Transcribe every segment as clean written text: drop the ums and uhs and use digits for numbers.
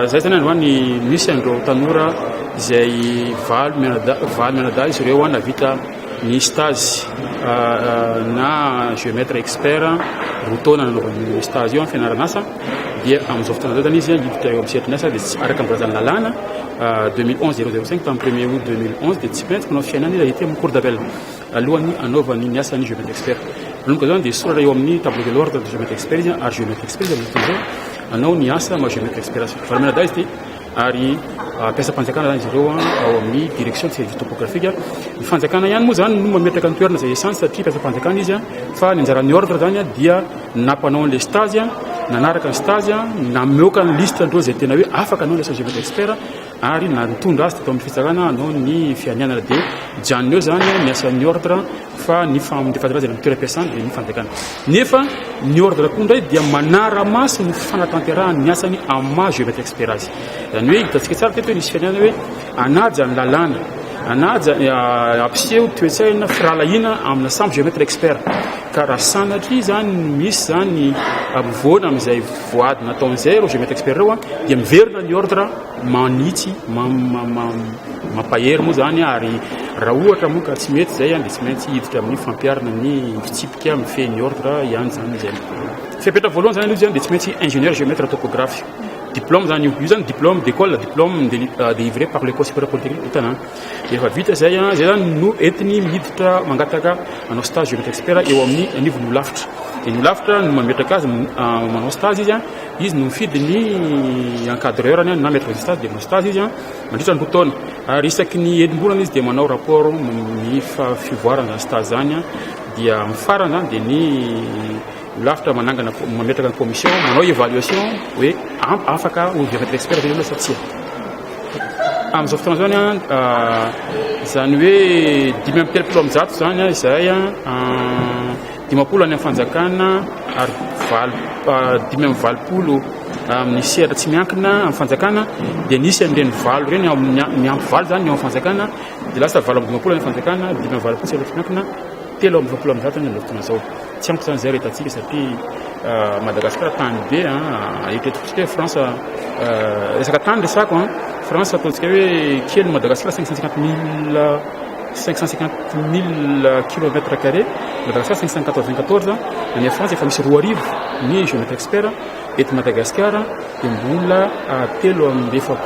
zay zany androany misy andreo tanora izay valo mianadahy izy ireo navita ny stage na géomètre expert roa taona nanaovany stage io amin'ny fianaran'asa dia amin'izao fotoana zao zany izy hiditra eo amin'ny sehatrin'asa dia araka ny voalazany lalàna 2011 005 tamin'ny 1er août 2011 dia tsy maintsy manao fiainana izy ahita amin'ny cour d'appel alohan'ny anaovany ny asany géomètre expert lomoka zany dia soratra eo amin'ny tableau de l'ordre de géomètre expert izy ary géomètre expert izy amin'izao anao ny asa ma géomètre expert valo mianadahy izy ty ary mpiasa fanjakana zany izy ireo ao amin'ny direction de service topographique ny fanjakana ihany moa zany no mametaka ny toerana zay essence satria mpiasa fanjakana izy fa ny anjaran'ny ordre zany dia nampanao an'le stage nanaraka ny stage nameoka ny liste andreo zay tena hoe afaka anao ny asa géomètre expert ary nantondra azy teto amin'ny fitsarana anao ny fianianana dia janony eo zany ny asan'ny ordre fa ny famindefatra azy amin'ny toeram-piasana dia ny fanjakana nefa ny ordre koa indray dia manara-maso ny fanatanterahany ny asany ama géomètre expert azy zany hoe hitantsika tsara teto hoe nisy fianiana hoe anaja ny lalàna anaja ampiseho toetsaina firalahina amina sambo géomètre expert ka raha sanatry zany misy zany mivoana amin'izay voady nataon'izay reo géomètre expert reo dia miverina ny ordre manitsy mampahery moa zany ary raha ohatra moa ka tsy mety zay dia tsy maintsy hiditra amin'ny fampiarina ny fitsipika mifehy ny ordre ihany zany zay fiapetra voalohany zany aloha zany dia tsy maintsy ingénieur géomètre topographe diplôme zany io zany diplôme d'école diplôme délivré par l'école supérieure polytechnique Tanana efa vita zay zany no entiny miditra mangataka manao stage géomètre expert eo amin'ny anivon'olo lavitra ny lavitra no mametraka azy manao stage izy no mifidy ny encadreur na maître de stage dia manao stage izy mandritra ny roa taona ary isaky ny enim-bolana izy dia manao rapport ny fivoarana zany stage zany dia mifarana zany dia ny lavitra manangana mametraka ny commission manao évaluation hoe afaka ho géomètre expert zay sa tsia amin'izao fotoana zany zany hoe 5 zany izay dimapolo any amin'ny fanjakana ary 5 amin'ny sehatra tsy miankina amin'ny fanjakana dia nisy amin'ireny valo ireny miampy valo zany eo amin'ny fanjakana dia lasa 7 amin'ny 20 any fanjakana 5 amin'ny 20 sehatra tsy miankina 3 amin'ny 20 amin'ny zany fotoana zao tsy ampy zany zay rehetantsika satria Madagascar tany be etetikotsika hoe France resaka tany resako France ataontsika hoe kely Madagascar 550 000 kilomètres carrés Madagascar 594 ny France efa misy 2 arivo ny géomètre expert eto Madagascar dia mbola 3 amin'ny 70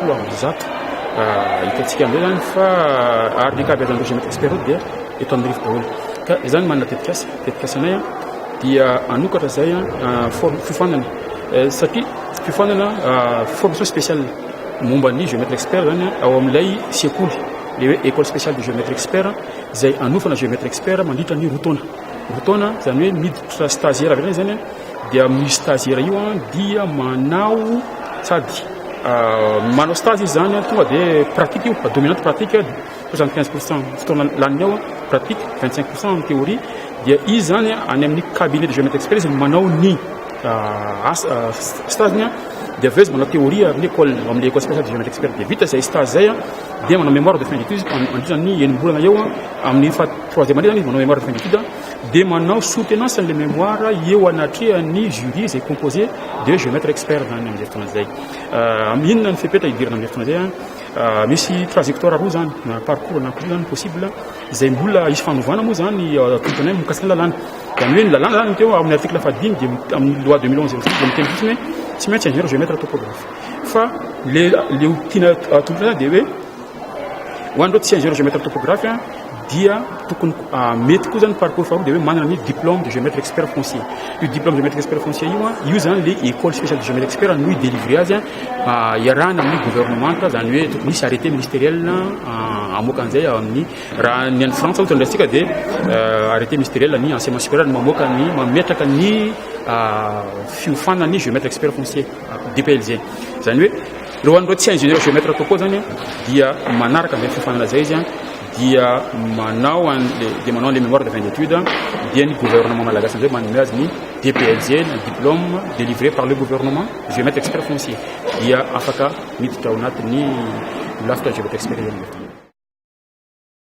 hitantsika amin'izay zany fa ary ny kabeazan'ireo géomètre expert dia eto amin'ny rivo daholo ka zany manana tetikasanay dia anokatra zay fifanana satria fifanana formation spéciale momba ny géomètre expert zany ao amin'ilay sekoly le hoe école spéciale de géomètre expert zay anofana géomètre expert mandritra ny roa taona zany hoe miditra stagiaire avy zany dia misy stagiaire io dia manao sady manao stage izy zany tonga dia pratique io dominante pratique 75% fotoana laniny ao pratique 25% amin'ny théorie dia izy zany any amin'ny cabinet de géomètre expert izy manao ny stage dia avy izy manao théorie amin'ny école spéciale de géomètre expert dia vita zay stage zay dia manao mémoire de fin d'études mandritra ny enim-bolana eo amin'ny 3e année zany izy manao mémoire de fin d'études dia manao soutenance an'le mémoire eo anatrehan'ny jury zay composé de géomètre expert zany amin'izay fotoana zay inona ny fipetra hidirana amin'izay fotoana zay misy trajectoire roa zany na parcours anankiroa zany possible izay mbola isy fanovana moa zany tomponay mikasika ny lalàna zany hoe ny lalàna zany teo amin'ny article fadiny dia amin'ny loi 2011 dia miteny fotsiny hoe tsy maintsy ingénieur géomètre topographe fa le tiana tompona dia hoe ho an'ireo tsy ingénieur géomètre topographe dia tokony mety koa zany parcours faharoa dia hoe manana ny diplôme de géomètre expert foncier io diplôme de géomètre expert foncier io zany le école spéciale de géomètre expert no délivrer azy iarahana amin'ny gouvernement zany hoe tokony misy arrêté ministériel amoaka an'izay amin'ny raha ny any France ohatra ndrasika dia arrêté ministériel ny enseignement supérieur mamoaka ny mametraka ny fiofanany géomètre expert foncier DPLG zany hoe reo an'ireo tsy ingénieur géomètre topo zany dia manaraka an'izay fiofanana zay izy dia manao le mémoire de fin d'études dia ny gouvernement malagasy am'izay manome azy ny DPLG na diplôme délivré par le gouvernement géomètre expert foncier dia afaka miditra ao anatin'ny lafitra géomètre expert